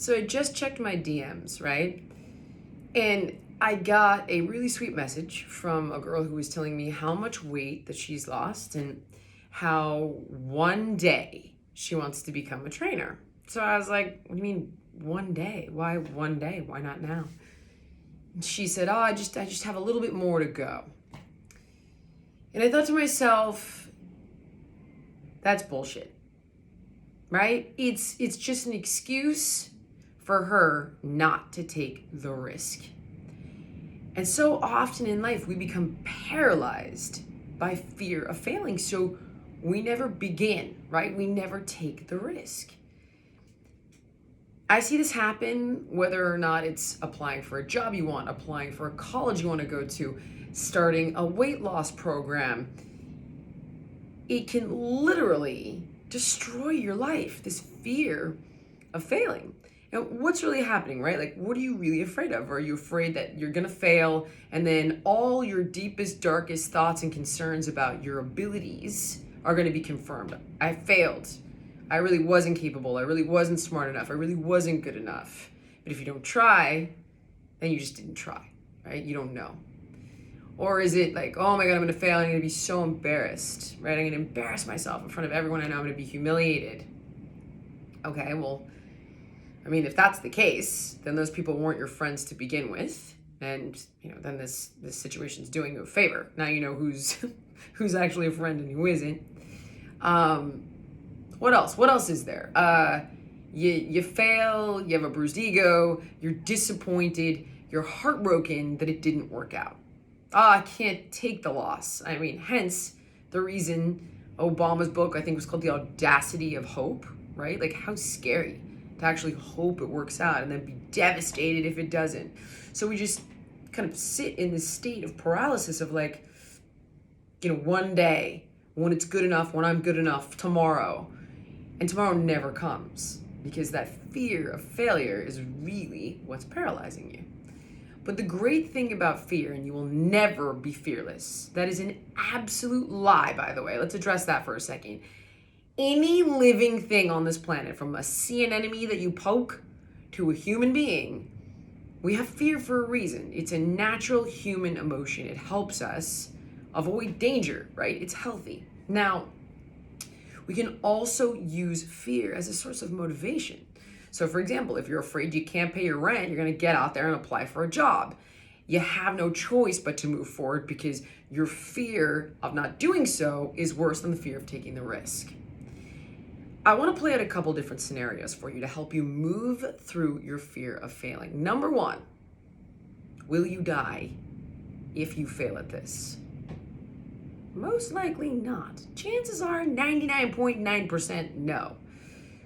So I just checked my DMs, right? And I got a really sweet message from a girl who was telling me how much weight that she's lost and how one day she wants to become a trainer. So I was like, what do you mean one day? Why one day? Why not now? And she said, oh, I just have a little bit more to go. And I thought to myself, that's bullshit, right? It's just an excuse for her not to take the risk. And so often in life, we become paralyzed by fear of failing. So we never begin, right? We never take the risk. I see this happen whether or not it's applying for a job you want, applying for a college you want to go to, starting a weight loss program. It can literally destroy your life, this fear of failing. And what's really happening, right? Like, what are you really afraid of? Are you afraid that you're going to fail and then all your deepest, darkest thoughts and concerns about your abilities are going to be confirmed? I failed. I really wasn't capable. I really wasn't smart enough. I really wasn't good enough. But if you don't try, then you just didn't try, right? You don't know. Or is it like, oh my God, I'm going to fail. I'm going to be so embarrassed, right? I'm going to embarrass myself in front of everyone I know. I'm going to be humiliated. Okay, well, I mean, if that's the case, then those people weren't your friends to begin with. And, then this situation's doing you a favor. Now you know who's actually a friend and who isn't. What else? What else is there? You fail, you have a bruised ego, you're disappointed, you're heartbroken that it didn't work out. I can't take the loss. I mean, hence the reason Obama's book, I think, was called The Audacity of Hope, right? Like, how scary to actually hope it works out and then be devastated if it doesn't. So we just kind of sit in this state of paralysis of like, one day when it's good enough, when I'm good enough, tomorrow. And tomorrow never comes because that fear of failure is really what's paralyzing you. But the great thing about fear, and you will never be fearless, that is an absolute lie, by the way. Let's address that for a second. Any living thing on this planet, from a sea anemone that you poke to a human being, we have fear for a reason. It's a natural human emotion. It helps us avoid danger, right? It's healthy. Now, we can also use fear as a source of motivation. So for example, if you're afraid you can't pay your rent, you're going to get out there and apply for a job. You have no choice but to move forward because your fear of not doing so is worse than the fear of taking the risk. I want to play out a couple different scenarios for you to help you move through your fear of failing. Number one, will you die if you fail at this? Most likely not. Chances are 99.9% no.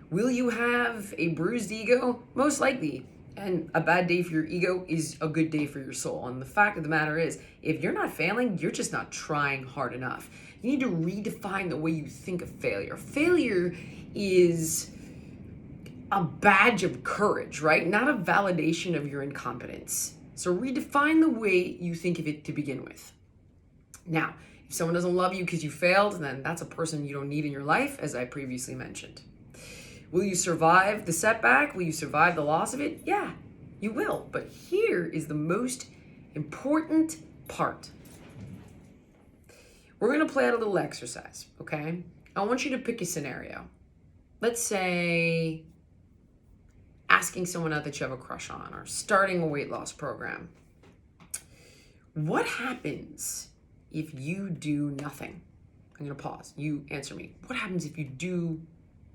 Will you have a bruised ego? Most likely. And a bad day for your ego is a good day for your soul. And the fact of the matter is, if you're not failing, you're just not trying hard enough. You need to redefine the way you think of failure. Failure is a badge of courage, right? Not a validation of your incompetence. So redefine the way you think of it to begin with. Now, if someone doesn't love you because you failed, then that's a person you don't need in your life, as I previously mentioned. Will you survive the setback? Will you survive the loss of it? Yeah, you will. But here is the most important part. We're going to play out a little exercise, okay? I want you to pick a scenario. Let's say asking someone out that you have a crush on or starting a weight loss program. What happens if you do nothing? I'm going to pause. You answer me. What happens if you do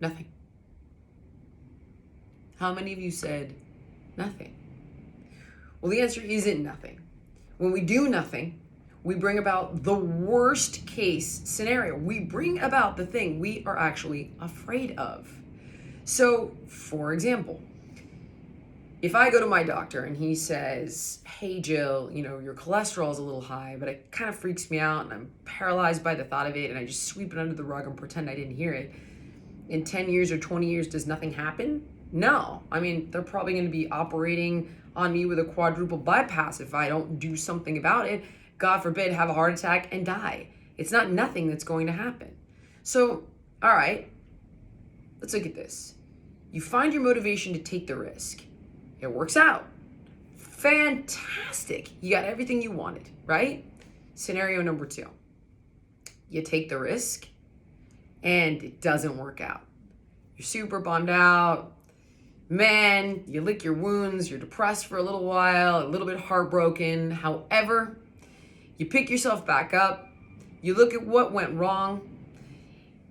nothing? How many of you said nothing? Well, the answer isn't nothing. When we do nothing, we bring about the worst case scenario. We bring about the thing we are actually afraid of. So, for example, if I go to my doctor and he says, hey, Jill, your cholesterol is a little high, but it kind of freaks me out and I'm paralyzed by the thought of it and I just sweep it under the rug and pretend I didn't hear it. In 10 years or 20 years, does nothing happen? No. I mean, they're probably going to be operating on me with a quadruple bypass if I don't do something about it. God forbid, have a heart attack and die. It's not nothing that's going to happen. So, all right, let's look at this. You find your motivation to take the risk. It works out. Fantastic. You got everything you wanted, right? Scenario number 2. You take the risk and it doesn't work out. You're super bummed out. Man, you lick your wounds. You're depressed for a little while, a little bit heartbroken. However, you pick yourself back up. You look at what went wrong.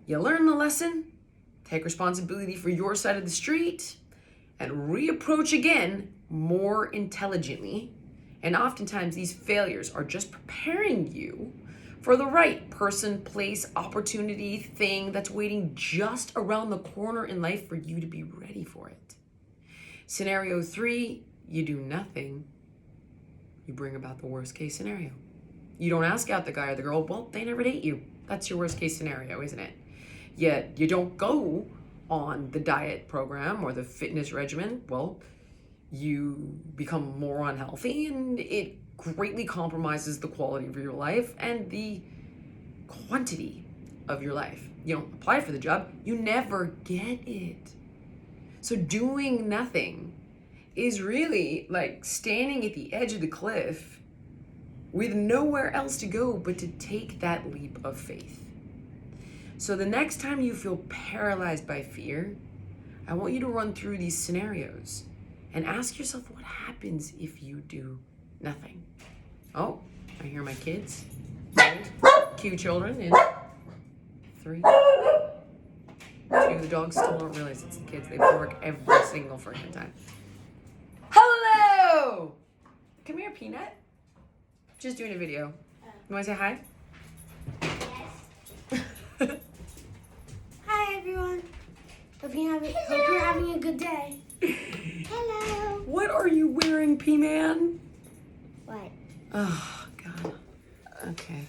You learn the lesson, take responsibility for your side of the street, and reapproach again more intelligently. And oftentimes these failures are just preparing you for the right person, place, opportunity, thing that's waiting just around the corner in life for you to be ready for it. Scenario 3, you do nothing. You bring about the worst case scenario. You don't ask out the guy or the girl. Well, they never date you. That's your worst case scenario, isn't it? Yet you don't go on the diet program or the fitness regimen. Well, you become more unhealthy and it greatly compromises the quality of your life and the quantity of your life. You don't apply for the job, you never get it. So doing nothing is really like standing at the edge of the cliff with nowhere else to go but to take that leap of faith. So the next time you feel paralyzed by fear, I want you to run through these scenarios and ask yourself what happens if you do nothing. Oh, I hear my kids. Cue children in 3. 2, the dogs still don't realize it's the kids. They bark every single freaking time. Hello! Come here, Peanut. Just doing a video. You want to say hi? Yes. Hi, everyone. Hope you're having a good day. Hello. What are you wearing, P-Man? What? Oh, God. Okay.